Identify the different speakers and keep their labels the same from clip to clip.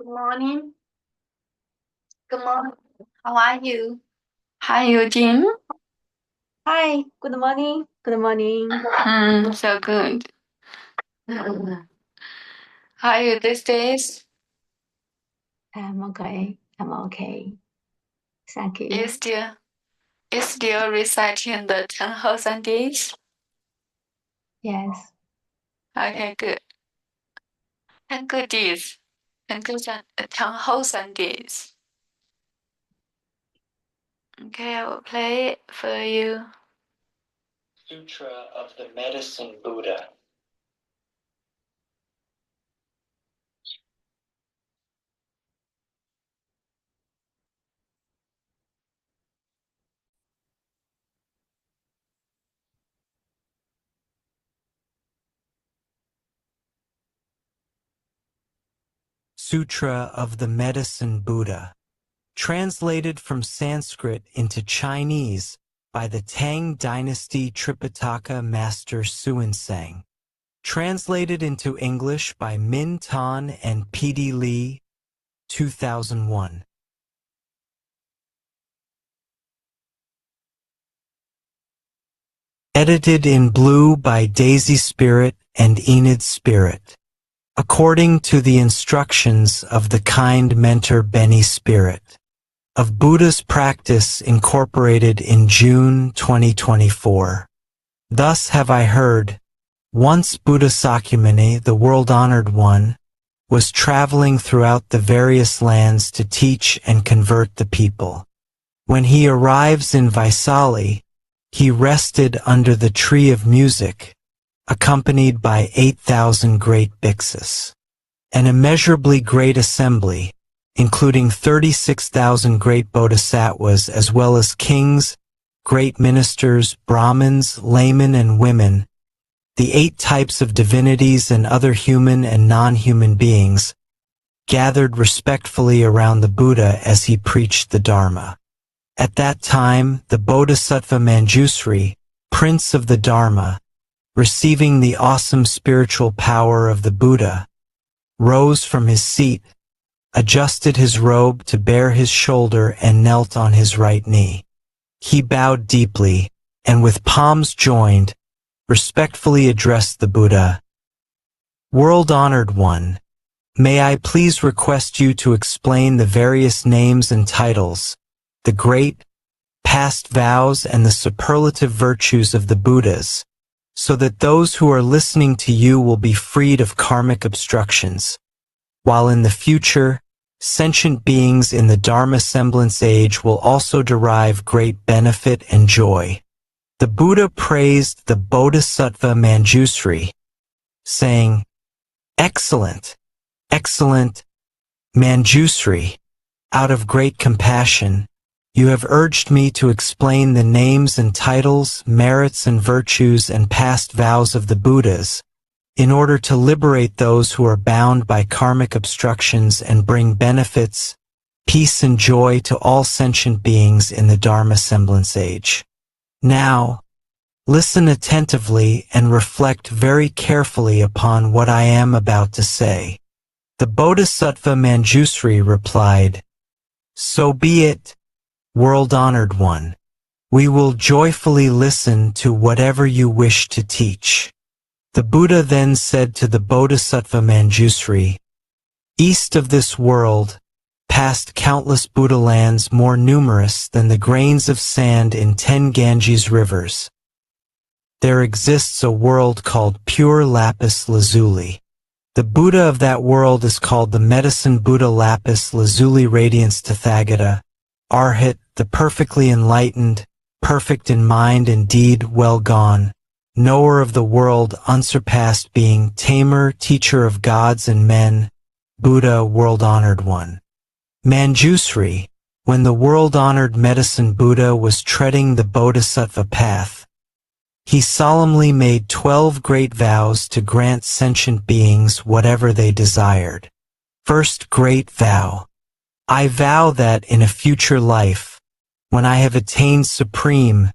Speaker 1: Good morning. Good morning. How are you? Hi, Eugene.
Speaker 2: Hi, good morning. Good morning.
Speaker 1: So good. How are you these days?
Speaker 2: I'm okay. I'm okay. Thank
Speaker 1: You
Speaker 2: you.
Speaker 1: still, you still reciting the 10 wholesome days?
Speaker 2: Yes.
Speaker 1: Okay, good. 10 good deeds. 10 wholesome days. Okay, I will play it for you.
Speaker 3: Sutra of the Medicine Buddha. Sutra of the Medicine Buddha, translated from Sanskrit into Chinese by the Tang Dynasty Tripitaka Master Xuanzang, translated into English by Min Tan and P.D. Lee, 2001. Edited in blue by Daisy Spirit and Enid Spirit, according to the instructions of the kind mentor Benny Spirit, of Buddha's Practice Incorporated in June 2024. Thus have I heard, once Buddha Sakyamuni, the world-honored one, was traveling throughout the various lands to teach and convert the people. When he arrives in Vaisali, he rested under the tree of music, accompanied by 8,000 great bhiksus. An immeasurably great assembly, including 36,000 great bodhisattvas as well as kings, great ministers, Brahmins, laymen and women, the 8 types of divinities and other human and non-human beings, gathered respectfully around the Buddha as he preached the Dharma. At that time, the Bodhisattva Manjusri, Prince of the Dharma, receiving the awesome spiritual power of the Buddha, rose from his seat, adjusted his robe to bare his shoulder and knelt on his right knee. He bowed deeply, and with palms joined, respectfully addressed the Buddha. World-honored one, may I please request you to explain the various names and titles, the great, past vows and the superlative virtues of the Buddhas, so that those who are listening to you will be freed of karmic obstructions, while in the future, sentient beings in the Dharma semblance age will also derive great benefit and joy. The Buddha praised the Bodhisattva Manjusri, saying, "Excellent, excellent, Manjusri, out of great compassion, you have urged me to explain the names and titles, merits and virtues and past vows of the Buddhas, in order to liberate those who are bound by karmic obstructions and bring benefits, peace and joy to all sentient beings in the Dharma semblance age. Now, listen attentively and reflect very carefully upon what I am about to say." The Bodhisattva Manjusri replied, "So be it, world-honored one. We will joyfully listen to whatever you wish to teach." The Buddha then said to the Bodhisattva Manjusri, "East of this world, past countless Buddha lands more numerous than the grains of sand in 10 Ganges rivers, there exists a world called pure lapis lazuli. The Buddha of that world is called the Medicine Buddha Lapis Lazuli Radiance Tathagata, Arhat, the perfectly enlightened, perfect in mind and deed, well gone, knower of the world, unsurpassed being, tamer, teacher of gods and men, Buddha, world-honored one." Manjusri, when the world-honored Medicine Buddha was treading the Bodhisattva path, he solemnly made 12 great vows to grant sentient beings whatever they desired. First great vow: I vow that in a future life, when I have attained supreme,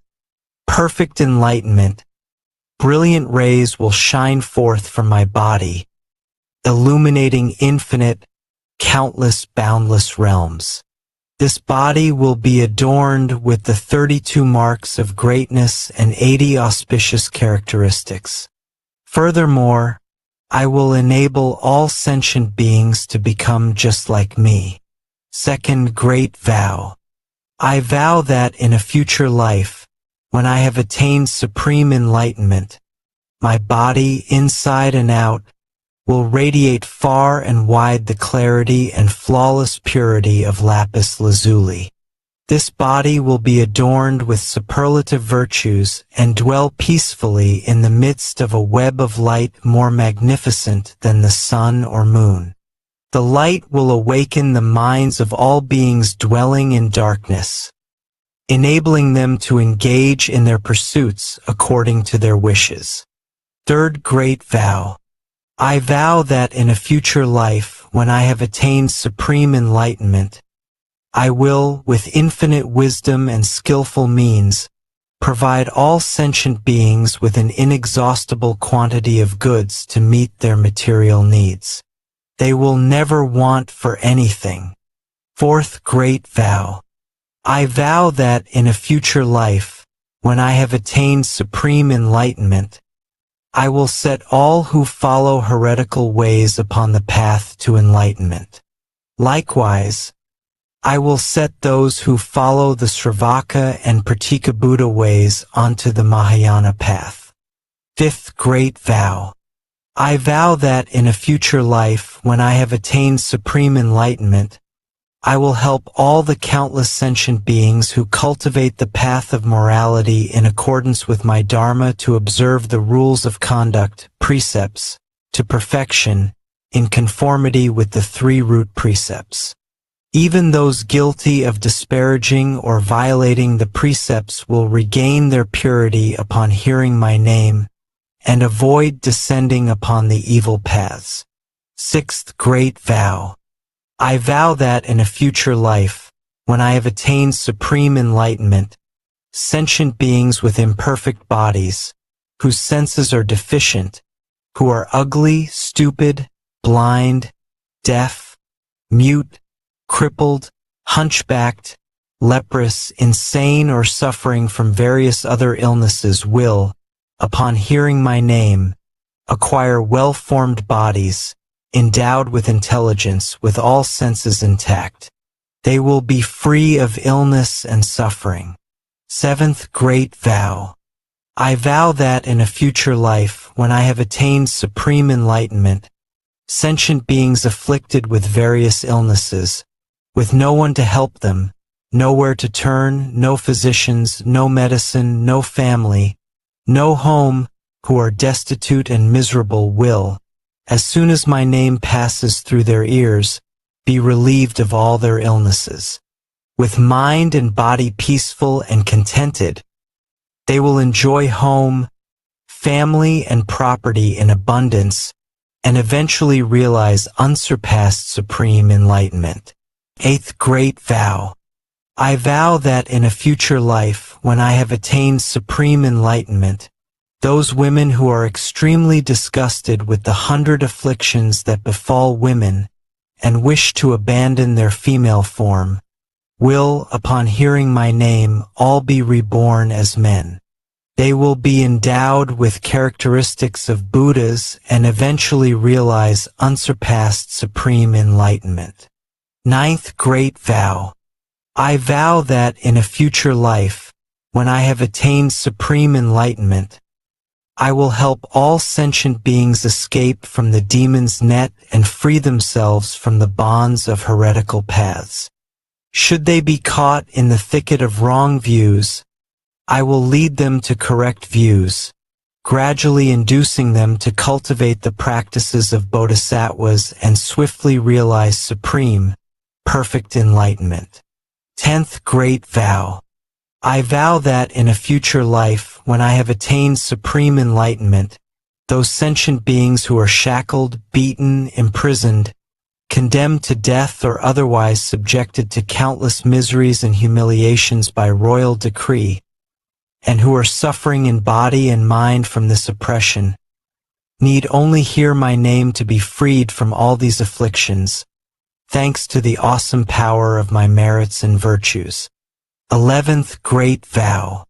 Speaker 3: perfect enlightenment, brilliant rays will shine forth from my body, illuminating infinite, countless boundless realms. This body will be adorned with the 32 marks of greatness and 80 auspicious characteristics. Furthermore, I will enable all sentient beings to become just like me. Second Great Vow. I vow that in a future life, when I have attained supreme enlightenment, my body, inside and out, will radiate far and wide the clarity and flawless purity of lapis lazuli. This body will be adorned with superlative virtues and dwell peacefully in the midst of a web of light more magnificent than the sun or moon. The light will awaken the minds of all beings dwelling in darkness, enabling them to engage in their pursuits according to their wishes. Third Great Vow. I vow that in a future life, when I have attained supreme enlightenment, I will, with infinite wisdom and skillful means, provide all sentient beings with an inexhaustible quantity of goods to meet their material needs. They will never want for anything. Fourth Great Vow. I vow that in a future life, when I have attained supreme enlightenment, I will set all who follow heretical ways upon the path to enlightenment. Likewise, I will set those who follow the Sravaka and Pratika Buddha ways onto the Mahayana path. Fifth Great Vow. I vow that in a future life, when I have attained supreme enlightenment, I will help all the countless sentient beings who cultivate the path of morality in accordance with my Dharma to observe the rules of conduct, precepts, to perfection, in conformity with the 3 root precepts. Even those guilty of disparaging or violating the precepts will regain their purity upon hearing my name and avoid descending upon the evil paths. Sixth Great Vow. I vow that in a future life, when I have attained supreme enlightenment, sentient beings with imperfect bodies, whose senses are deficient, who are ugly, stupid, blind, deaf, mute, crippled, hunchbacked, leprous, insane, or suffering from various other illnesses will, upon hearing my name, acquire well-formed bodies, endowed with intelligence, with all senses intact. They will be free of illness and suffering. Seventh Great Vow. I vow that in a future life, when I have attained supreme enlightenment, sentient beings afflicted with various illnesses, with no one to help them, nowhere to turn, no physicians, no medicine, no family, no home, who are destitute and miserable will, as soon as my name passes through their ears, be relieved of all their illnesses. With mind and body peaceful and contented, they will enjoy home, family, and property in abundance, and eventually realize unsurpassed supreme enlightenment. Eighth Great Vow. I vow that in a future life, when I have attained supreme enlightenment, those women who are extremely disgusted with the 100 afflictions that befall women and wish to abandon their female form, will, upon hearing my name, all be reborn as men. They will be endowed with characteristics of Buddhas and eventually realize unsurpassed supreme enlightenment. Ninth Great Vow. I vow that in a future life, when I have attained supreme enlightenment, I will help all sentient beings escape from the demon's net and free themselves from the bonds of heretical paths. Should they be caught in the thicket of wrong views, I will lead them to correct views, gradually inducing them to cultivate the practices of Bodhisattvas and swiftly realize supreme, perfect enlightenment. Tenth Great Vow. I vow that in a future life, when I have attained supreme enlightenment, those sentient beings who are shackled, beaten, imprisoned, condemned to death or otherwise subjected to countless miseries and humiliations by royal decree, and who are suffering in body and mind from this oppression, need only hear my name to be freed from all these afflictions, thanks to the awesome power of my merits and virtues. 11th Great Vow.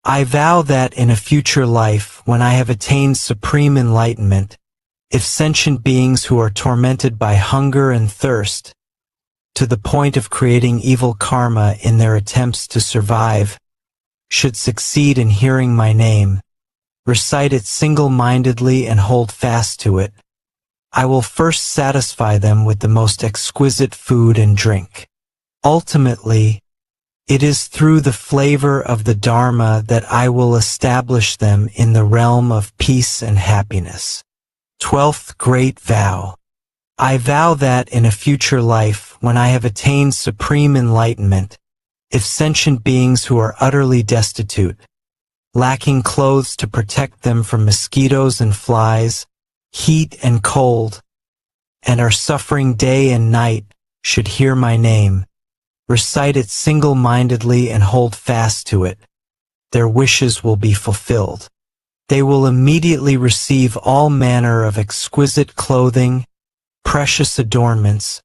Speaker 3: I vow that in a future life, when I have attained supreme enlightenment, if sentient beings who are tormented by hunger and thirst, to the point of creating evil karma in their attempts to survive, should succeed in hearing my name, recite it single-mindedly and hold fast to it, I will first satisfy them with the most exquisite food and drink. Ultimately, it is through the flavor of the Dharma that I will establish them in the realm of peace and happiness. 12th Great Vow. I vow that in a future life, when I have attained supreme enlightenment, if sentient beings who are utterly destitute, lacking clothes to protect them from mosquitoes and flies, heat and cold, and are suffering day and night, should hear my name, recite it single-mindedly and hold fast to it, their wishes will be fulfilled. They will immediately receive all manner of exquisite clothing, precious adornments,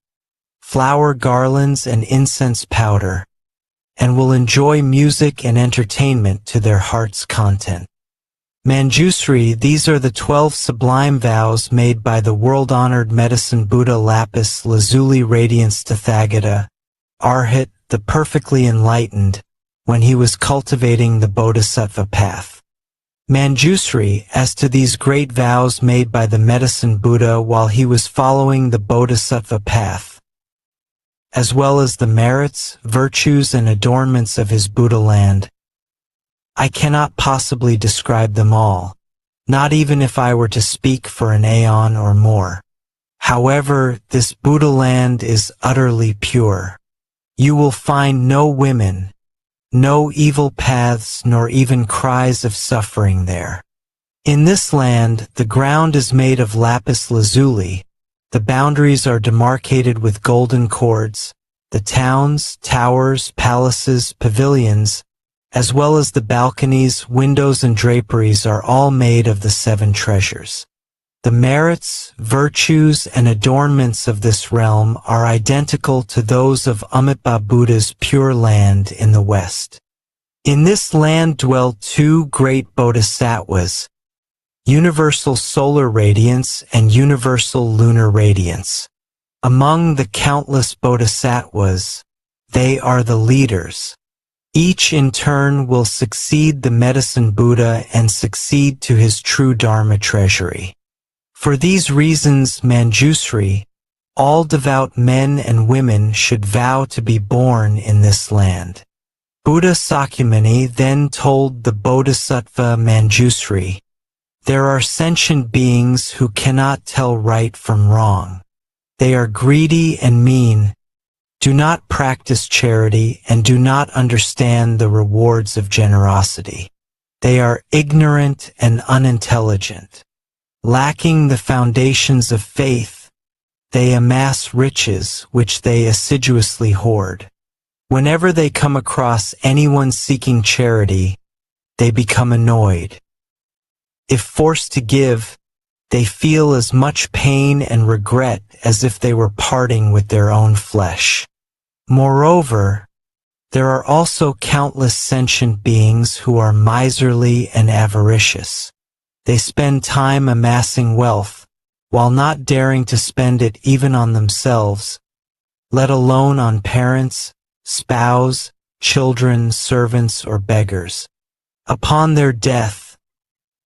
Speaker 3: flower garlands and incense powder, and will enjoy music and entertainment to their heart's content. Manjusri, these are the 12 sublime vows made by the world-honored medicine Buddha Lapis Lazuli Radiance Tathagata, Arhat, the perfectly enlightened, when he was cultivating the Bodhisattva path. Manjusri, as to these great vows made by the medicine Buddha while he was following the Bodhisattva path, as well as the merits, virtues, and adornments of his Buddha land, I cannot possibly describe them all, not even if I were to speak for an aeon or more. However, this Buddha land is utterly pure. You will find no women, no evil paths, nor even cries of suffering there. In this land, the ground is made of lapis lazuli, the boundaries are demarcated with golden cords, the towns, towers, palaces, pavilions, as well as the balconies, windows, and draperies are all made of the 7 treasures. The merits, virtues, and adornments of this realm are identical to those of Amitabha Buddha's pure land in the West. In this land dwell 2 great Bodhisattvas, universal solar radiance and universal lunar radiance. Among the countless Bodhisattvas, they are the leaders. Each in turn will succeed the medicine Buddha and succeed to his true Dharma treasury. For these reasons, Manjusri, all devout men and women should vow to be born in this land. Buddha Sakyamuni then told the Bodhisattva Manjusri, there are sentient beings who cannot tell right from wrong. They are greedy and mean, do not practice charity, and do not understand the rewards of generosity. They are ignorant and unintelligent. Lacking the foundations of faith, they amass riches which they assiduously hoard. Whenever they come across anyone seeking charity, they become annoyed. If forced to give, they feel as much pain and regret as if they were parting with their own flesh. Moreover, there are also countless sentient beings who are miserly and avaricious. They spend time amassing wealth, while not daring to spend it even on themselves, let alone on parents, spouse, children, servants, or beggars. Upon their death,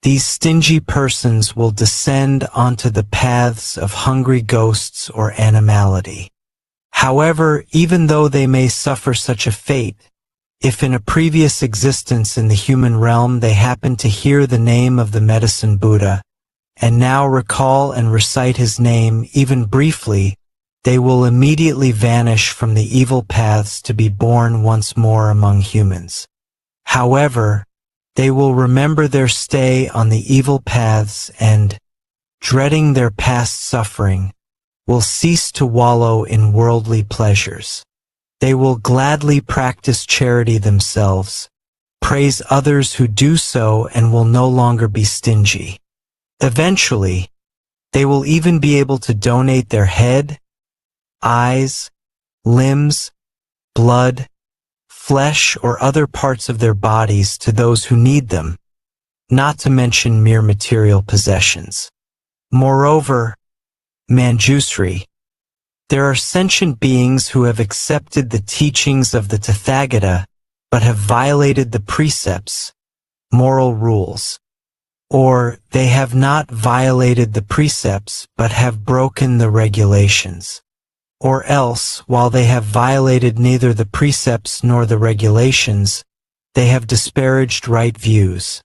Speaker 3: these stingy persons will descend onto the paths of hungry ghosts or animality. However, even though they may suffer such a fate, if in a previous existence in the human realm they happen to hear the name of the medicine Buddha, and now recall and recite his name even briefly, they will immediately vanish from the evil paths to be born once more among humans. However, they will remember their stay on the evil paths and, dreading their past suffering, will cease to wallow in worldly pleasures. They will gladly practice charity themselves, praise others who do so, and will no longer be stingy. Eventually, they will even be able to donate their head, eyes, limbs, blood, flesh, or other parts of their bodies to those who need them, not to mention mere material possessions. Moreover, Manjusri, there are sentient beings who have accepted the teachings of the Tathagata but have violated the precepts, moral rules, or they have not violated the precepts but have broken the regulations. Or else, while they have violated neither the precepts nor the regulations, they have disparaged right views.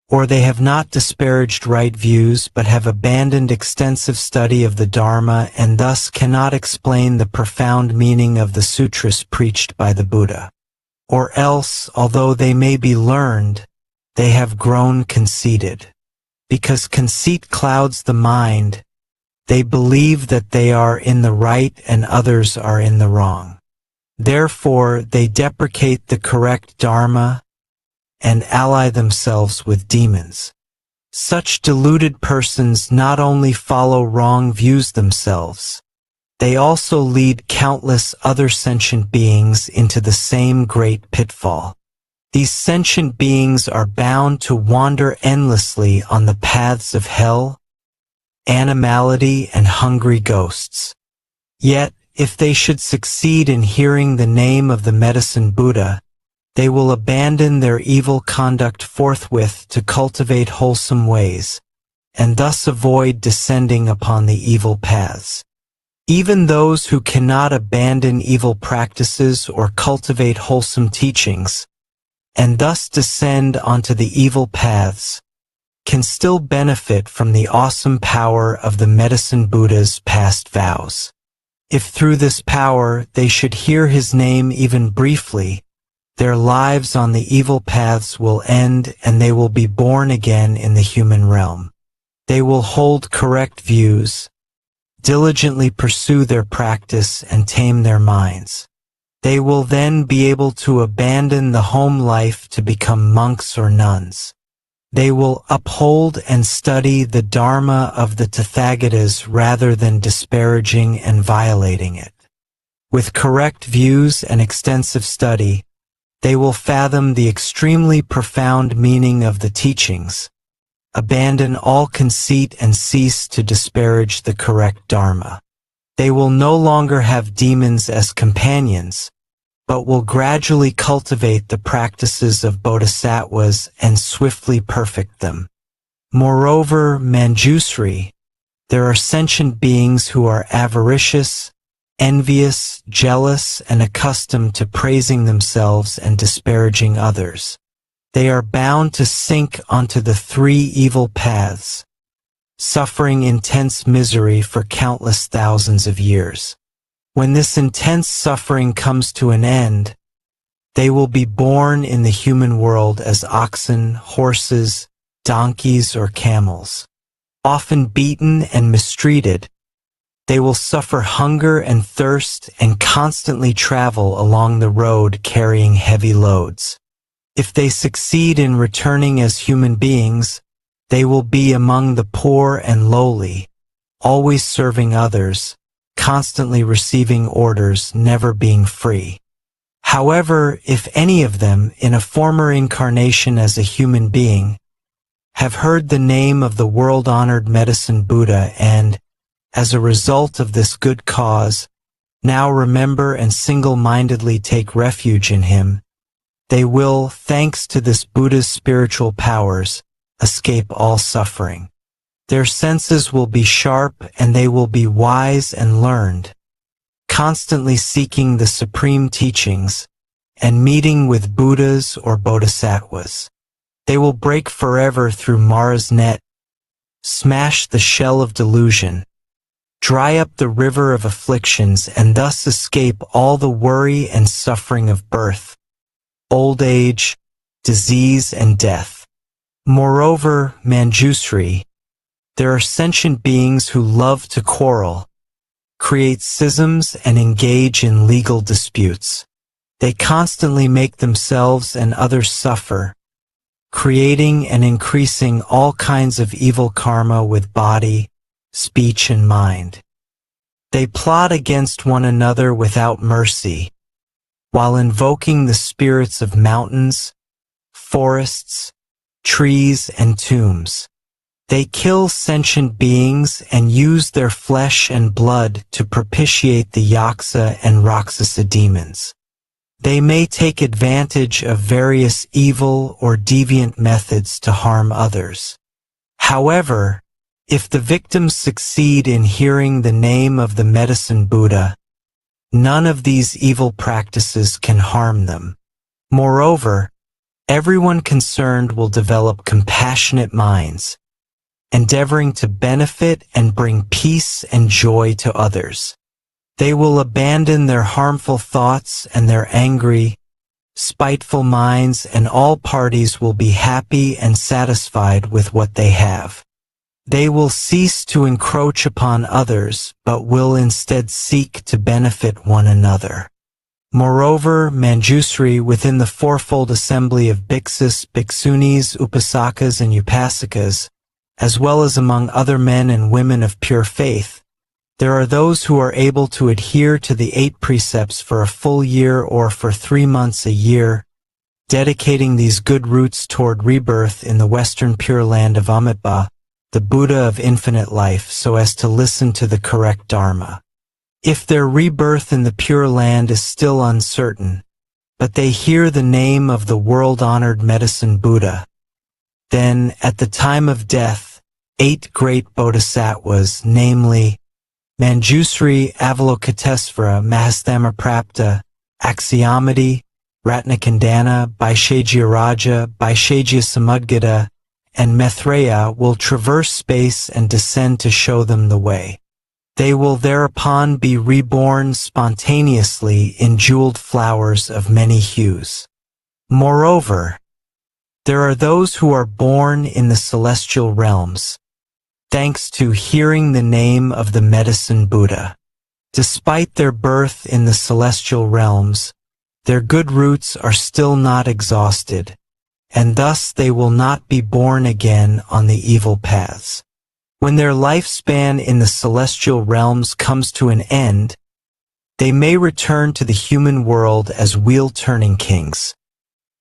Speaker 3: Or they have not disparaged right views but have abandoned extensive study of the Dharma and thus cannot explain the profound meaning of the sutras preached by the Buddha. Or else, although they may be learned, they have grown conceited. Because conceit clouds the mind, they believe that they are in the right and others are in the wrong. Therefore, they deprecate the correct Dharma and ally themselves with demons. Such deluded persons not only follow wrong views themselves, they also lead countless other sentient beings into the same great pitfall. These sentient beings are bound to wander endlessly on the paths of hell, animality, and hungry ghosts. Yet, if they should succeed in hearing the name of the Medicine Buddha, they will abandon their evil conduct forthwith to cultivate wholesome ways, and thus avoid descending upon the evil paths. Even those who cannot abandon evil practices or cultivate wholesome teachings, and thus descend onto the evil paths, can still benefit from the awesome power of the Medicine Buddha's past vows. If through this power they should hear his name even briefly, their lives on the evil paths will end and they will be born again in the human realm. They will hold correct views, diligently pursue their practice, and tame their minds. They will then be able to abandon the home life to become monks or nuns. They will uphold and study the Dharma of the Tathagatas rather than disparaging and violating it. With correct views and extensive study, they will fathom the extremely profound meaning of the teachings, abandon all conceit and cease to disparage the correct Dharma. They will no longer have demons as companions, but will gradually cultivate the practices of Bodhisattvas and swiftly perfect them. Moreover, Manjusri, there are sentient beings who are avaricious, envious, jealous, and accustomed to praising themselves and disparaging others. They are bound to sink onto the three evil paths, suffering intense misery for countless thousands of years. When this intense suffering comes to an end, they will be born in the human world as oxen, horses, donkeys, or camels. Often beaten and mistreated, they will suffer hunger and thirst and constantly travel along the road carrying heavy loads. If they succeed in returning as human beings, they will be among the poor and lowly, always serving others, constantly receiving orders, never being free. However, if any of them, in a former incarnation as a human being, have heard the name of the world-honored Medicine Buddha and, as a result of this good cause, now remember and single-mindedly take refuge in him, they will, thanks to this Buddha's spiritual powers, escape all suffering. Their senses will be sharp and they will be wise and learned, constantly seeking the supreme teachings and meeting with Buddhas or Bodhisattvas. They will break forever through Mara's net, smash the shell of delusion, dry up the river of afflictions, and thus escape all the worry and suffering of birth, old age, disease, and death. Moreover, Manjusri, there are sentient beings who love to quarrel, create schisms, and engage in legal disputes. They constantly make themselves and others suffer, creating and increasing all kinds of evil karma with body, speech, and mind. They plot against one another without mercy, while invoking the spirits of mountains, forests, trees, and tombs. They kill sentient beings and use their flesh and blood to propitiate the Yaksa and Rakshasa demons. They may take advantage of various evil or deviant methods to harm others. However, if the victims succeed in hearing the name of the Medicine Buddha, none of these evil practices can harm them. Moreover, everyone concerned will develop compassionate minds, endeavoring to benefit and bring peace and joy to others. They will abandon their harmful thoughts and their angry, spiteful minds, and all parties will be happy and satisfied with what they have. They will cease to encroach upon others, but will instead seek to benefit one another. Moreover, Manjusri within the fourfold assembly of bhiksus, bhiksunis, upasakas, and upasakas, as well as among other men and women of pure faith, there are those who are able to adhere to the 8 precepts for a full year or for 3 months a year, dedicating these good roots toward rebirth in the Western Pure Land of Amitabha, the Buddha of infinite life, so as to listen to the correct Dharma. If their rebirth in the Pure Land is still uncertain, but they hear the name of the world-honored Medicine Buddha, then, at the time of death, 8 great Bodhisattvas, namely Manjusri, Avalokitesvara, Mahasthammaprapta, Akshayamati, Ratnakandana, Vaishajyaraja, Vaishajyasamudgata, and Maitreya will traverse space and descend to show them the way. They will thereupon be reborn spontaneously in jeweled flowers of many hues. Moreover, there are those who are born in the celestial realms, thanks to hearing the name of the Medicine Buddha. Despite their birth in the celestial realms, their good roots are still not exhausted, and thus they will not be born again on the evil paths. When their lifespan in the celestial realms comes to an end, they may return to the human world as wheel-turning kings,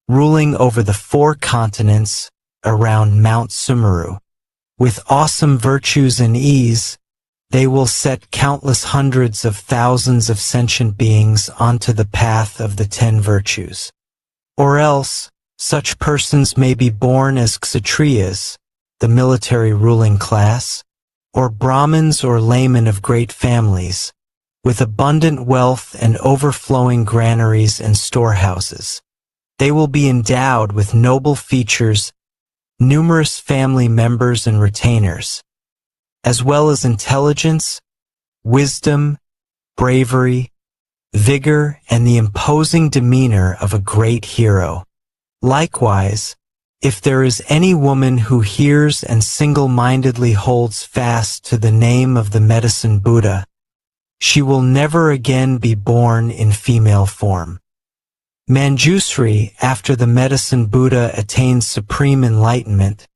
Speaker 3: ruling over the 4 continents around Mount Sumeru. With awesome virtues and ease, they will set countless hundreds of thousands of sentient beings onto the path of the 10 virtues. Or else, such persons may be born as Kshatriyas, the military ruling class, or Brahmins or laymen of great families, with abundant wealth and overflowing granaries and storehouses. They will be endowed with noble features, numerous family members and retainers, as well as intelligence, wisdom, bravery, vigor, and the imposing demeanor of a great hero. Likewise, if there is any woman who hears and single-mindedly holds fast to the name of the Medicine Buddha, she will never again be born in female form. Manjusri, after the Medicine Buddha attained Supreme Enlightenment,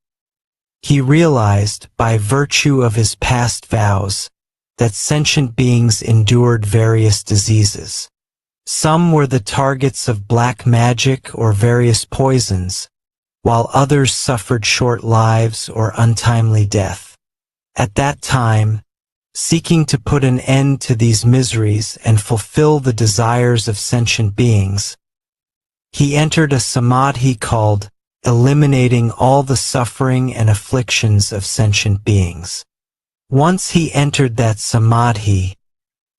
Speaker 3: he realized, by virtue of his past vows, that sentient beings endured various diseases. Some were the targets of black magic or various poisons, while others suffered short lives or untimely death. At that time, seeking to put an end to these miseries and fulfill the desires of sentient beings, he entered a samadhi called eliminating all the suffering and afflictions of sentient beings. Once he entered that samadhi,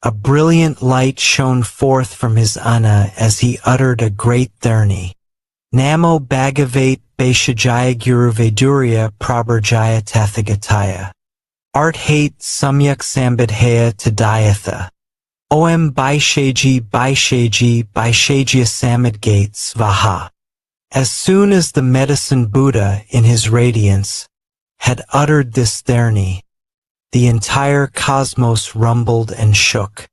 Speaker 3: a brilliant light shone forth from his ana as he uttered a great dharani. Namo Bhagavate Vaishajaya Guru Vedurya Prabharjaya Tathagataya. Art hate Samyak Sambadhaya Tadayatha. Om Baishaji Baishaji Baishajya Samadgates Vaha. As soon as the Medicine Buddha, in his radiance, had uttered this dharani, the entire cosmos rumbled and shook.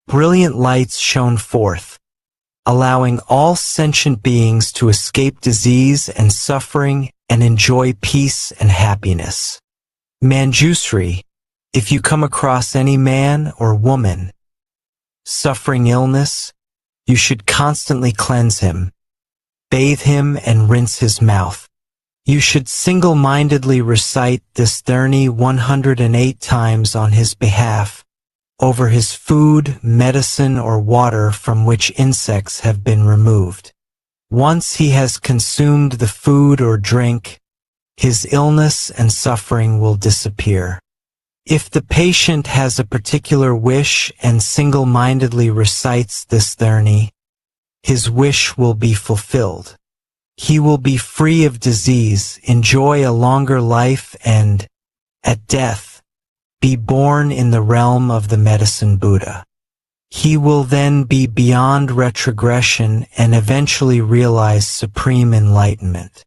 Speaker 3: Brilliant lights shone forth, allowing all sentient beings to escape disease and suffering and enjoy peace and happiness. Manjusri, If you come across any man or woman suffering illness, you should constantly cleanse him, bathe him, and rinse his mouth. You should single-mindedly recite this 108 times on his behalf, over his food, medicine, or water from which insects have been removed. Once he has consumed the food or drink, his illness and suffering will disappear. If the patient has a particular wish and single-mindedly recites this 30, his wish will be fulfilled. He will be free of disease, enjoy a longer life, and, at death, be born in the realm of the Medicine Buddha. He will then be beyond retrogression and eventually realize supreme enlightenment.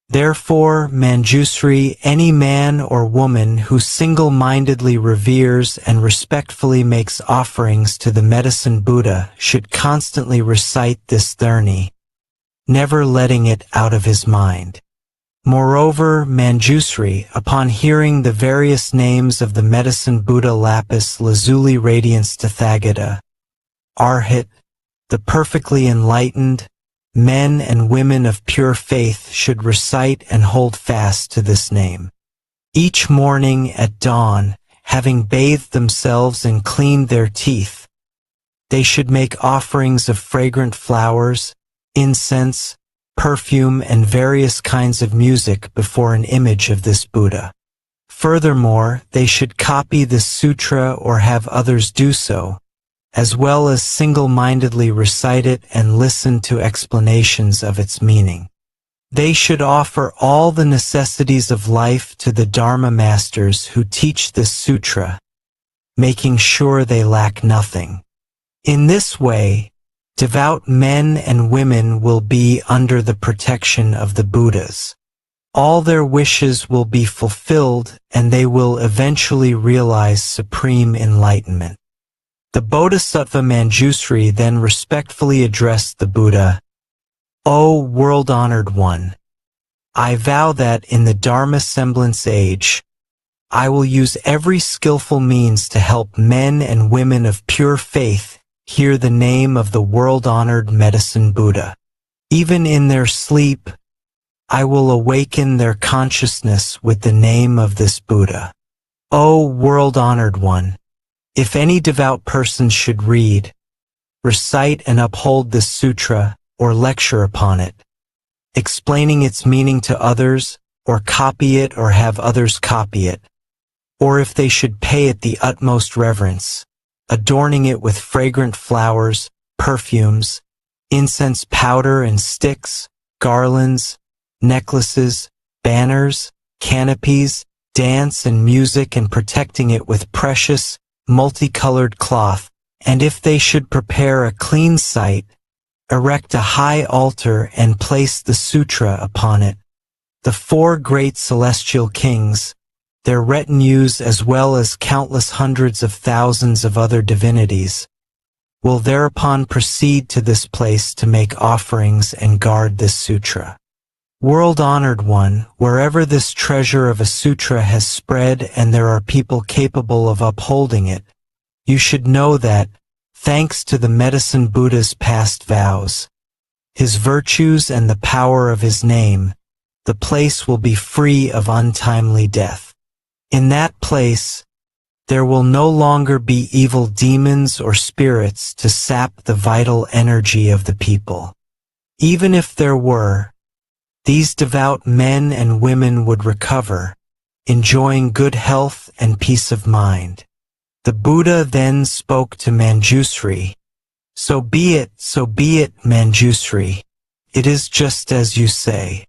Speaker 3: Therefore, Manjusri, any man or woman who single-mindedly reveres and respectfully makes offerings to the Medicine Buddha should constantly recite this 30, never letting it out of his mind. Moreover, Manjusri, upon hearing the various names of the Medicine Buddha Lapis Lazuli Radiance Tathagata, Arhat, the perfectly enlightened, men and women of pure faith should recite and hold fast to this name. Each morning at dawn, having bathed themselves and cleaned their teeth, they should make offerings of fragrant flowers, incense, perfume, and various kinds of music before an image of this Buddha. Furthermore, they should copy this sutra or have others do so, as well as single-mindedly recite it and listen to explanations of its meaning. They should offer all the necessities of life to the Dharma masters who teach this sutra, making sure they lack nothing. In this way, devout men and women will be under the protection of the Buddhas. All their wishes will be fulfilled and they will eventually realize supreme enlightenment. The Bodhisattva Manjusri then respectfully addressed the Buddha, "O world-honored one, I vow that in the Dharma semblance age, I will use every skillful means to help men and women of pure faith hear the name of the world-honored Medicine Buddha. Even in their sleep, I will awaken their consciousness with the name of this Buddha. O world-honored one, if any devout person should read, recite and uphold this sutra or lecture upon it, explaining its meaning to others, or copy it or have others copy it, or if they should pay it the utmost reverence, adorning it with fragrant flowers, perfumes, incense powder and sticks, garlands, necklaces, banners, canopies, dance and music, and protecting it with precious, multicolored cloth, and if they should prepare a clean site, erect a high altar and place the sutra upon it, the 4 great celestial kings, their retinues as well as countless hundreds of thousands of other divinities, will thereupon proceed to this place to make offerings and guard this sutra. World-honored one, wherever this treasure of a sutra has spread and there are people capable of upholding it, you should know that, thanks to the Medicine Buddha's past vows, his virtues and the power of his name, the place will be free of untimely death. In that place, there will no longer be evil demons or spirits to sap the vital energy of the people. Even if there were, these devout men and women would recover, enjoying good health and peace of mind. The Buddha then spoke to Manjusri, so be it, Manjusri. It is just as you say.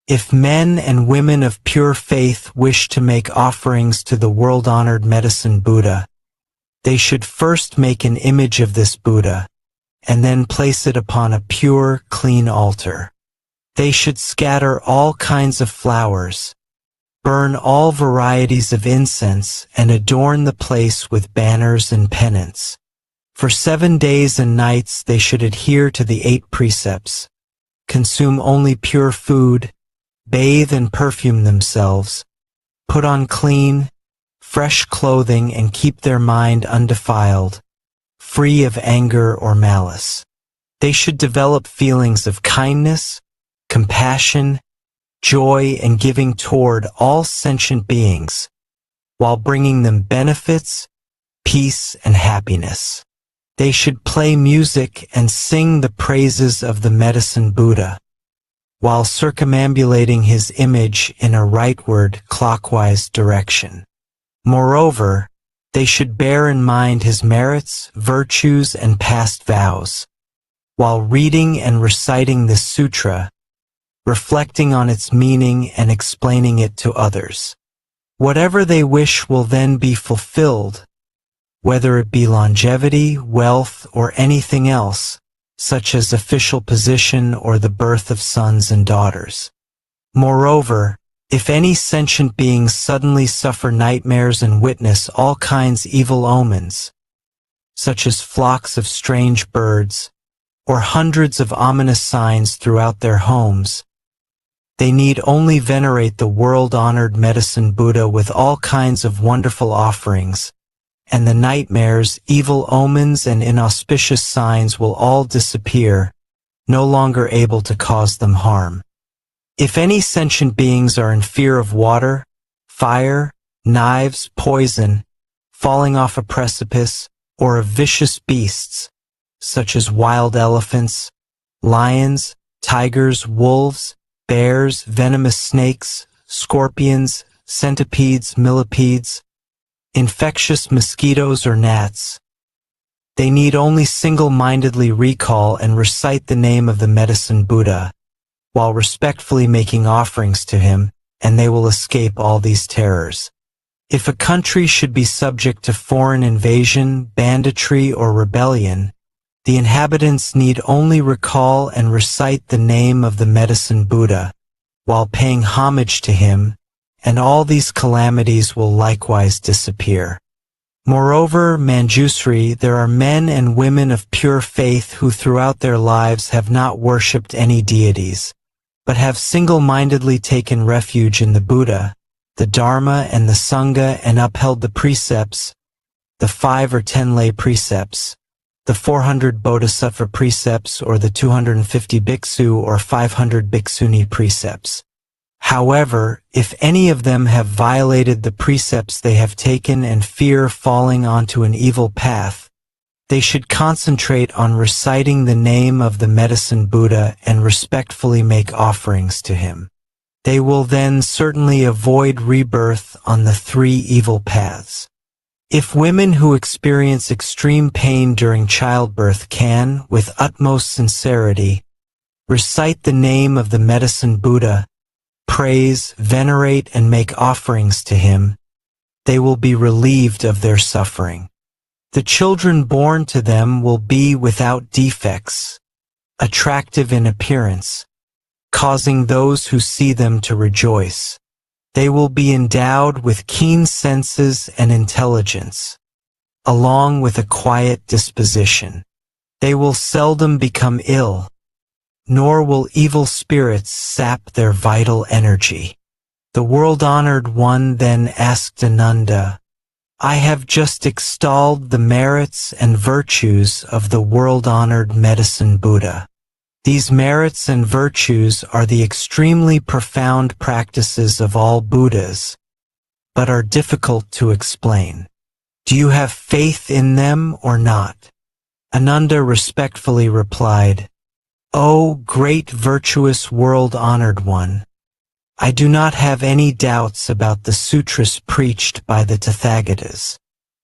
Speaker 3: If men and women of pure faith wish to make offerings to the world-honored Medicine Buddha, they should first make an image of this Buddha, and then place it upon a pure, clean altar. They should scatter all kinds of flowers, burn all varieties of incense, and adorn the place with banners and pennants. For 7 days and nights they should adhere to the 8 precepts, consume only pure food, bathe and perfume themselves, put on clean, fresh clothing, and keep their mind undefiled, free of anger or malice. They should develop feelings of kindness, compassion, joy, and giving toward all sentient beings, while bringing them benefits, peace, and happiness. They should play music and sing the praises of the Medicine Buddha, while circumambulating his image in a rightward, clockwise direction. Moreover, they should bear in mind his merits, virtues, and past vows, while reading and reciting this sutra, reflecting on its meaning and explaining it to others. Whatever they wish will then be fulfilled, whether it be longevity, wealth, or anything else, such as official position or the birth of sons and daughters. Moreover, if any sentient beings suddenly suffer nightmares and witness all kinds evil omens, such as flocks of strange birds, or hundreds of ominous signs throughout their homes, they need only venerate the world-honored Medicine Buddha with all kinds of wonderful offerings, and the nightmares, evil omens, and inauspicious signs will all disappear, no longer able to cause them harm. If any sentient beings are in fear of water, fire, knives, poison, falling off a precipice, or of vicious beasts, such as wild elephants, lions, tigers, wolves, bears, venomous snakes, scorpions, centipedes, millipedes, infectious mosquitoes, or gnats, they need only single-mindedly recall and recite the name of the Medicine Buddha, while respectfully making offerings to him, and they will escape all these terrors. If a country should be subject to foreign invasion, banditry, or rebellion, the inhabitants need only recall and recite the name of the Medicine Buddha, while paying homage to him, and all these calamities will likewise disappear. Moreover, Manjusri, there are men and women of pure faith who throughout their lives have not worshipped any deities, but have single-mindedly taken refuge in the Buddha, the Dharma, and the Sangha, and upheld the precepts, the 5 or 10 lay precepts, the 400 Bodhisattva precepts, or the 250 bhiksu or 500 bhikshuni precepts. However, if any of them have violated the precepts they have taken and fear falling onto an evil path, they should concentrate on reciting the name of the Medicine Buddha and respectfully make offerings to him. They will then certainly avoid rebirth on the 3 evil paths. If women who experience extreme pain during childbirth can, with utmost sincerity, recite the name of the Medicine Buddha, praise, venerate, and make offerings to him, they will be relieved of their suffering. The children born to them will be without defects, attractive in appearance, causing those who see them to rejoice. They will be endowed with keen senses and intelligence, along with a quiet disposition. They will seldom become ill, nor will evil spirits sap their vital energy. The world-honored one then asked Ananda, I have just extolled the merits and virtues of the world-honored Medicine Buddha. These merits and virtues are the extremely profound practices of all Buddhas, but are difficult to explain. Do you have faith in them or not? Ananda respectfully replied, O great virtuous world-honored one, I do not have any doubts about the sutras preached by the Tathagatas.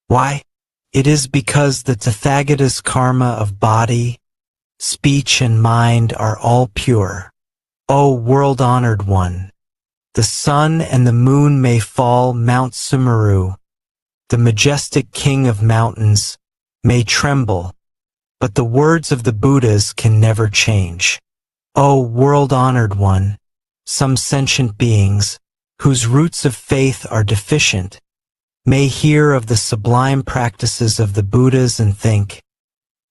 Speaker 3: Why? It is because the Tathagatas' karma of body, speech, and mind are all pure. O world-honored one, the sun and the moon may fall, Mount Sumeru, the majestic king of mountains, may tremble, but the words of the Buddhas can never change. O world-honored one, some sentient beings, whose roots of faith are deficient, may hear of the sublime practices of the Buddhas and think,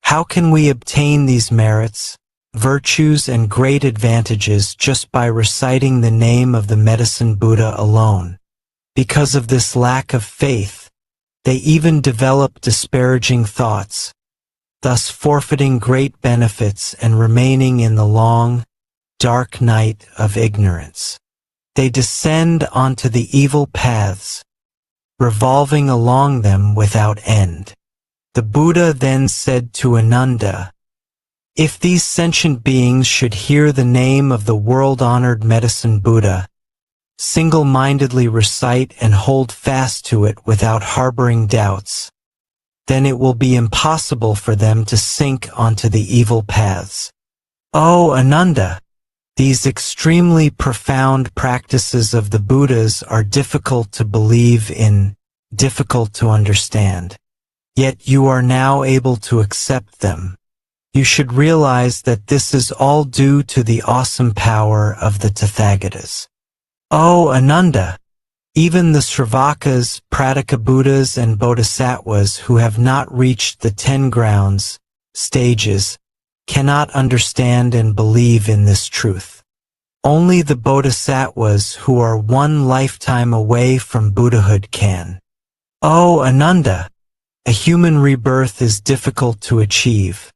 Speaker 3: how can we obtain these merits, virtues, and great advantages just by reciting the name of the Medicine Buddha alone? Because of this lack of faith, they even develop disparaging thoughts, thus forfeiting great benefits and remaining in the long, dark night of ignorance. They descend onto the evil paths, revolving along them without end. The Buddha then said to Ananda, "If these sentient beings should hear the name of the world-honored Medicine Buddha, single-mindedly recite and hold fast to it without harboring doubts, then it will be impossible for them to sink onto the evil paths." O Ananda, these extremely profound practices of the Buddhas are difficult to believe in, difficult to understand. Yet you are now able to accept them. You should realize that this is all due to the awesome power of the Tathagatas. O Ananda, even the Sravakas, Prataka Buddhas, and Bodhisattvas who have not reached the 10 grounds, stages, cannot understand and believe in this truth. Only the Bodhisattvas who are one lifetime away from Buddhahood can. O Ananda, a human rebirth is difficult to achieve.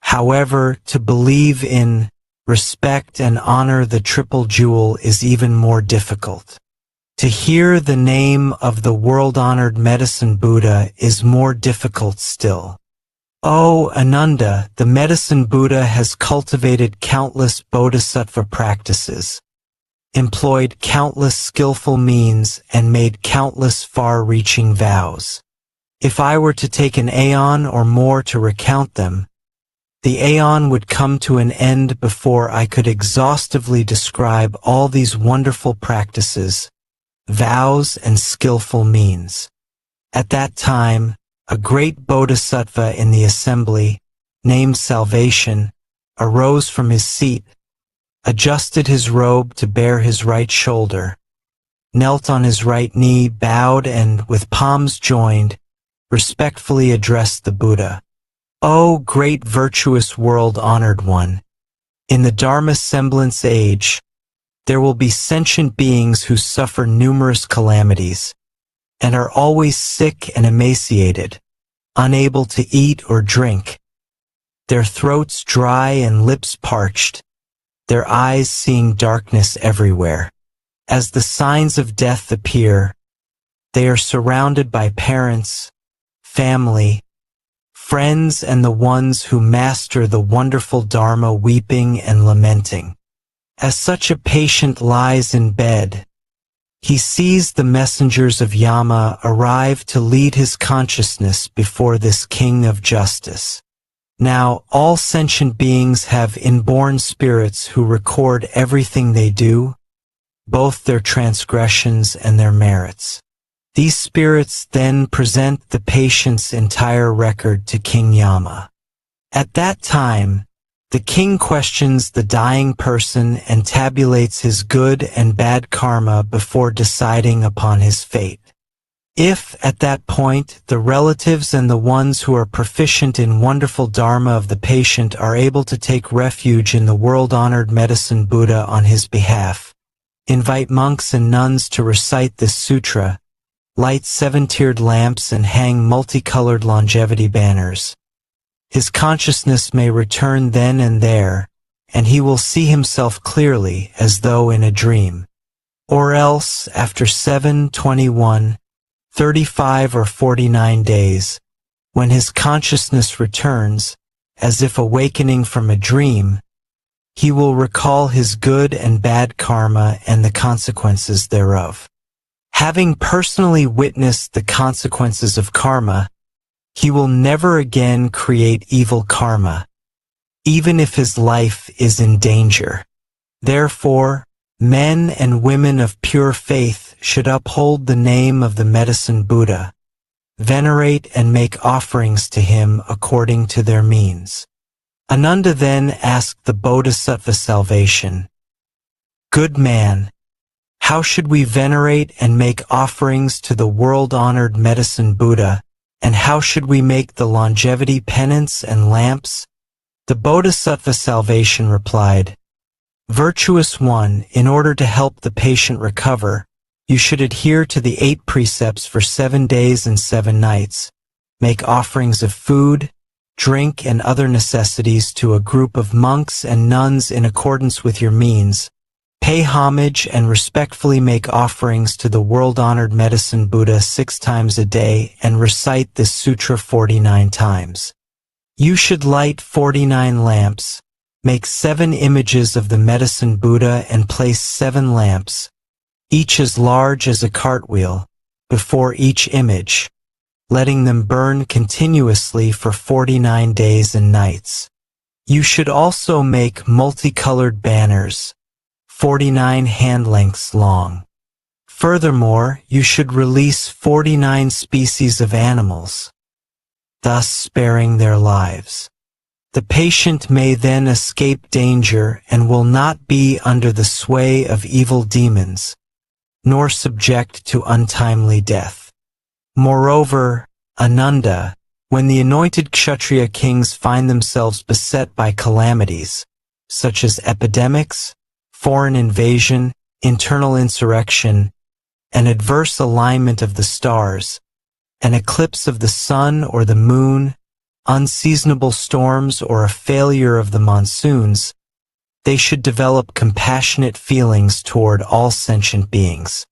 Speaker 3: However, to believe in, respect, and honor the Triple Jewel is even more difficult. To hear the name of the world-honored Medicine Buddha is more difficult still. O Ananda, the Medicine Buddha has cultivated countless bodhisattva practices, employed countless skillful means, and made countless far-reaching vows. If I were to take an aeon or more to recount them, the aeon would come to an end before I could exhaustively describe all these wonderful practices, vows, and skillful means. At that time, a great bodhisattva in the assembly, named Salvation, arose from his seat, adjusted his robe to bare his right shoulder, knelt on his right knee, bowed, and, with palms joined, respectfully addressed the Buddha. O great virtuous world-honored one, in the Dharma semblance age, there will be sentient beings who suffer numerous calamities, and are always sick and emaciated, unable to eat or drink, their throats dry and lips parched, their eyes seeing darkness everywhere. As the signs of death appear, they are surrounded by parents, family, friends, and the ones who master the wonderful Dharma weeping and lamenting. As such a patient lies in bed, he sees the messengers of Yama arrive to lead his consciousness before this king of justice. Now, all sentient beings have inborn spirits who record everything they do, both their transgressions and their merits. These spirits then present the patient's entire record to King Yama. At that time, the king questions the dying person and tabulates his good and bad karma before deciding upon his fate. If, at that point, the relatives and the ones who are proficient in wonderful dharma of the patient are able to take refuge in the world-honored Medicine Buddha on his behalf, invite monks and nuns to recite this sutra, light 7-tiered lamps, and hang multicolored longevity banners, his consciousness may return then and there, and he will see himself clearly as though in a dream. Or else, after 7, 21, 35, or 49 days, when his consciousness returns, as if awakening from a dream, he will recall his good and bad karma and the consequences thereof. Having personally witnessed the consequences of karma, he will never again create evil karma, even if his life is in danger. Therefore, men and women of pure faith should uphold the name of the Medicine Buddha, venerate and make offerings to him according to their means. Ananda then asked the Bodhisattva Salvation, "Good man, how should we venerate and make offerings to the world-honored Medicine Buddha, and how should we make the longevity penance and lamps?" The Bodhisattva Salvation replied, "Virtuous one, in order to help the patient recover, you should adhere to the 8 precepts for 7 days and 7 nights, make offerings of food, drink, and other necessities to a group of monks and nuns in accordance with your means, pay homage and respectfully make offerings to the world-honored Medicine Buddha 6 times a day and recite this sutra 49 times. You should light 49 lamps, make 7 images of the Medicine Buddha and place 7 lamps, each as large as a cartwheel, before each image, letting them burn continuously for 49 days and nights. You should also make multicolored banners, 49 hand lengths long. Furthermore, you should release 49 species of animals, thus sparing their lives. The patient may then escape danger and will not be under the sway of evil demons, nor subject to untimely death. Moreover, Ananda, when the anointed Kshatriya kings find themselves beset by calamities, such as epidemics, foreign invasion, internal insurrection, an adverse alignment of the stars, an eclipse of the sun or the moon, unseasonable storms, or a failure of the monsoons, they should develop compassionate feelings toward all sentient beings.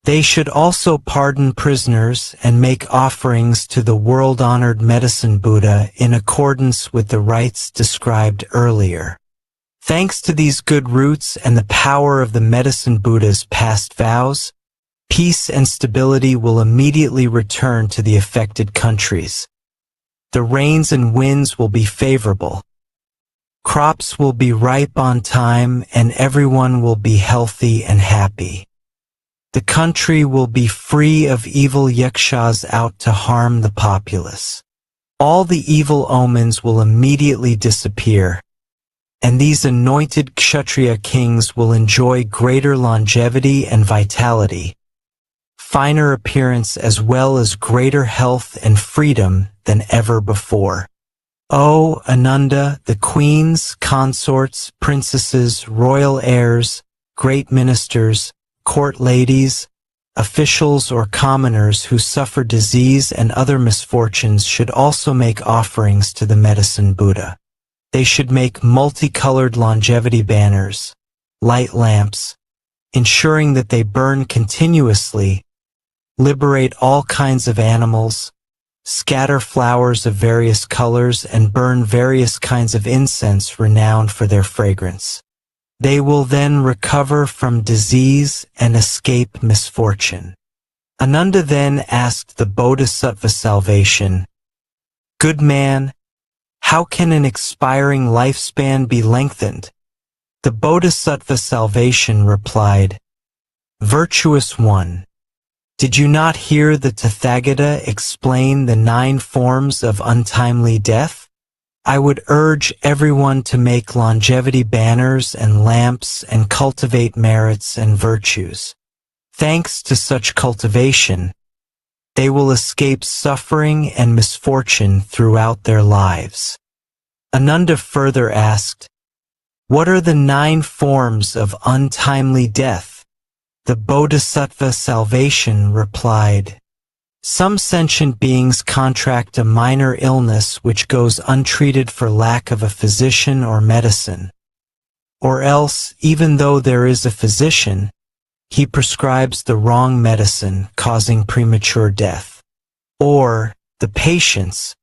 Speaker 3: They should also pardon prisoners and make offerings to the world-honored Medicine Buddha in accordance with the rites described earlier. Thanks to these good roots and the power of the Medicine Buddha's past vows, peace and stability will immediately return to the affected countries. The rains and winds will be favorable. Crops will be ripe on time and everyone will be healthy and happy. The country will be free of evil yakshas out to harm the populace. All the evil omens will immediately disappear, and these anointed Kshatriya kings will enjoy greater longevity and vitality, finer appearance as well as greater health and freedom than ever before. O Ananda, the queens, consorts, princesses, royal heirs, great ministers, court ladies, officials or commoners who suffer disease and other misfortunes should also make offerings to the Medicine Buddha. They should make multicolored longevity banners, light lamps, ensuring that they burn continuously, liberate all kinds of animals, scatter flowers of various colors, and burn various kinds of incense renowned for their fragrance. They will then recover from disease and escape misfortune. Ananda then asked the Bodhisattva salvation, "Good man, how can an expiring lifespan be lengthened?" The Bodhisattva salvation replied, "Virtuous one, did you not hear the Tathagata explain the 9 forms of untimely death? I would urge everyone to make longevity banners and lamps and cultivate merits and virtues. Thanks to such cultivation, they will escape suffering and misfortune throughout their lives." Ananda further asked, "What are the 9 forms of untimely death?" The Bodhisattva salvation replied, "Some sentient beings contract a minor illness which goes untreated for lack of a physician or medicine. Or else, even though there is a physician, he prescribes the wrong medicine, causing premature death. Or, the patients,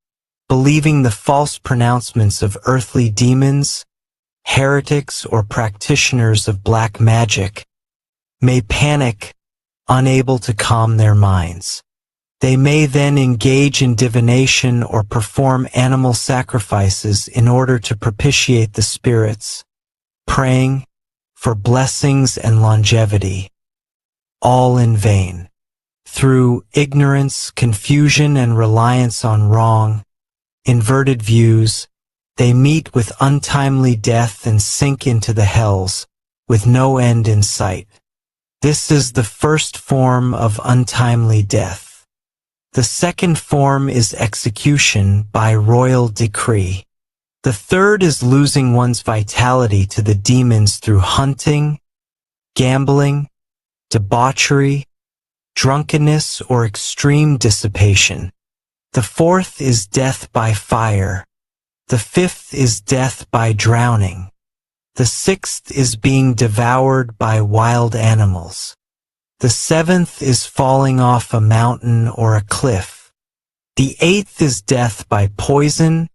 Speaker 3: believing the false pronouncements of earthly demons, heretics, or practitioners of black magic, may panic, unable to calm their minds. They may then engage in divination or perform animal sacrifices in order to propitiate the spirits, praying for blessings and longevity, all in vain. Through ignorance, confusion, and reliance on wrong, inverted views, they meet with untimely death and sink into the hells, with no end in sight. This is the first form of untimely death. The second form is execution by royal decree. The third is losing one's vitality to the demons through hunting, gambling, debauchery, drunkenness, or extreme dissipation. The fourth is death by fire. The fifth is death by drowning. The sixth is being devoured by wild animals. The seventh is falling off a mountain or a cliff. The eighth is death by poison,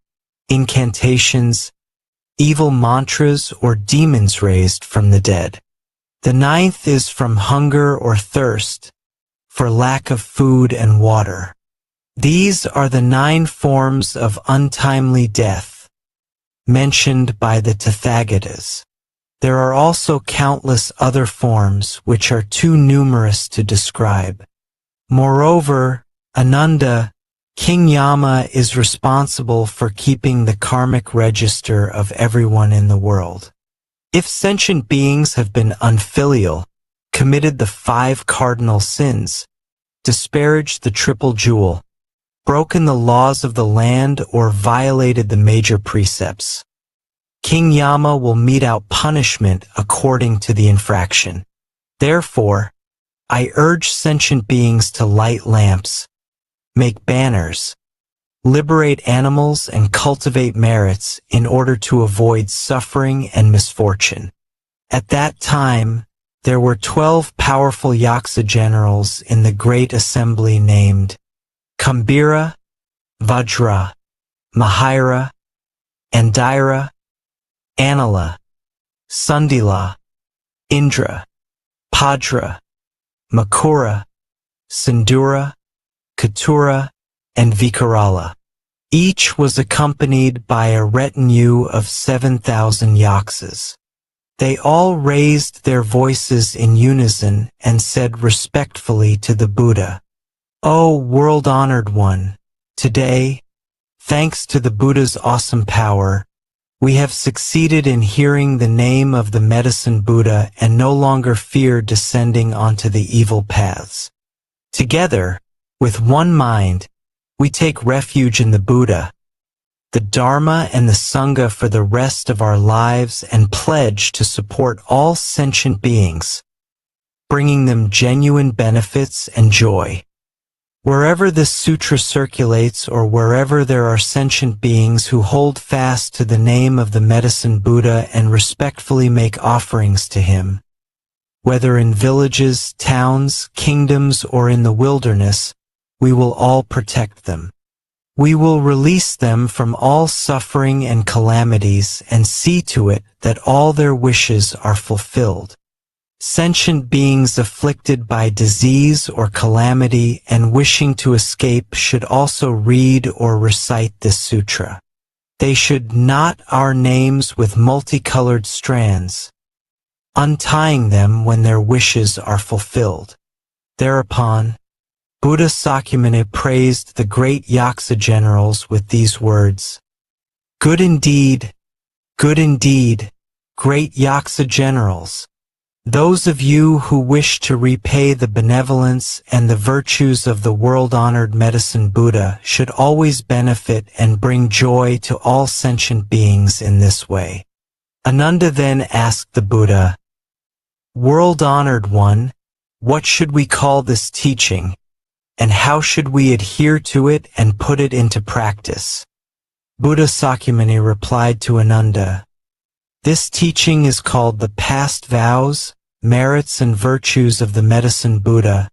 Speaker 3: incantations, evil mantras, or demons raised from the dead. The ninth is from hunger or thirst, for lack of food and water. These are the 9 forms of untimely death mentioned by the Tathagatas. There are also countless other forms which are too numerous to describe. Moreover, Ananda, King Yama is responsible for keeping the karmic register of everyone in the world. If sentient beings have been unfilial, committed the 5 cardinal sins, disparaged the triple jewel, broken the laws of the land, or violated the major precepts, King Yama will mete out punishment according to the infraction. Therefore, I urge sentient beings to light lamps, make banners, liberate animals, and cultivate merits in order to avoid suffering and misfortune. At that time, there were 12 powerful Yaksa generals in the great assembly named Kambira, Vajra, Mahira, Andira, Anila, Sundila, Indra, Padra, Makura, Sindura, Katura, and Vikarala. Each was accompanied by a retinue of 7,000 yaksas. They all raised their voices in unison and said respectfully to the Buddha, "O world-honored one, today, thanks to the Buddha's awesome power, we have succeeded in hearing the name of the Medicine Buddha and no longer fear descending onto the evil paths. Together, with one mind, we take refuge in the Buddha, the Dharma, and the Sangha for the rest of our lives and pledge to support all sentient beings, bringing them genuine benefits and joy. Wherever this sutra circulates or wherever there are sentient beings who hold fast to the name of the Medicine Buddha and respectfully make offerings to him, whether in villages, towns, kingdoms, or in the wilderness, we will all protect them. We will release them from all suffering and calamities and see to it that all their wishes are fulfilled. Sentient beings afflicted by disease or calamity and wishing to escape should also read or recite this sutra. They should knot our names with multicolored strands, untying them when their wishes are fulfilled." Thereupon, Buddha Sakyamuni praised the great Yaksa generals with these words, good indeed, great Yaksa generals. Those of you who wish to repay the benevolence and the virtues of the world-honored Medicine Buddha should always benefit and bring joy to all sentient beings in this way." Ananda then asked the Buddha, "World-honored one, what should we call this teaching, and how should we adhere to it and put it into practice?" Buddha Sakyamuni replied to Ananda, "This teaching is called the past vows, merits, and virtues of the Medicine Buddha,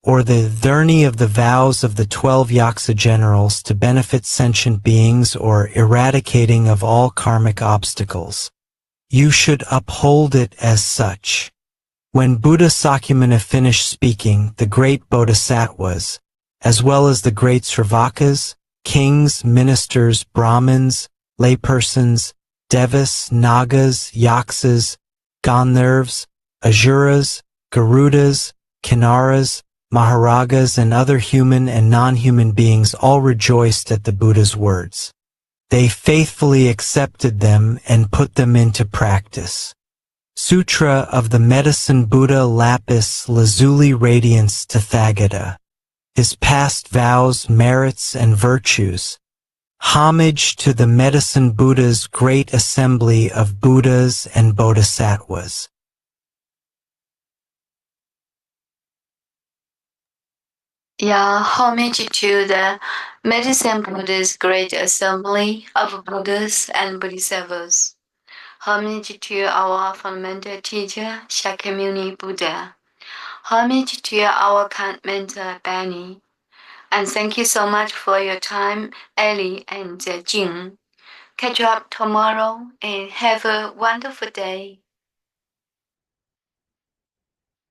Speaker 3: or the Dharni of the vows of the 12 Yaksa generals to benefit sentient beings or eradicating of all karmic obstacles. You should uphold it as such." When Buddha Sakyamuni finished speaking, the great Bodhisattvas, as well as the great Sravakas, kings, ministers, Brahmins, laypersons, Devas, Nagas, Yaksas, Gandharvas, Asuras, Garudas, Kinnaras, Maharagas, and other human and non-human beings all rejoiced at the Buddha's words. They faithfully accepted them and put them into practice. Sutra of the Medicine Buddha Lapis Lazuli Radiance Tathagata, his past vows, merits, and virtues. Homage to the Medicine Buddha's great assembly of Buddhas and Bodhisattvas.
Speaker 1: Yeah, homage to the Medicine Buddha's Great Assembly of Buddhas and Bodhisattvas. Homage to our fundamental teacher, Shakyamuni Buddha. Homage to our kind mentor, Benny. And thank you so much for your time, Ellie and Jing. Catch you up tomorrow and have a wonderful day.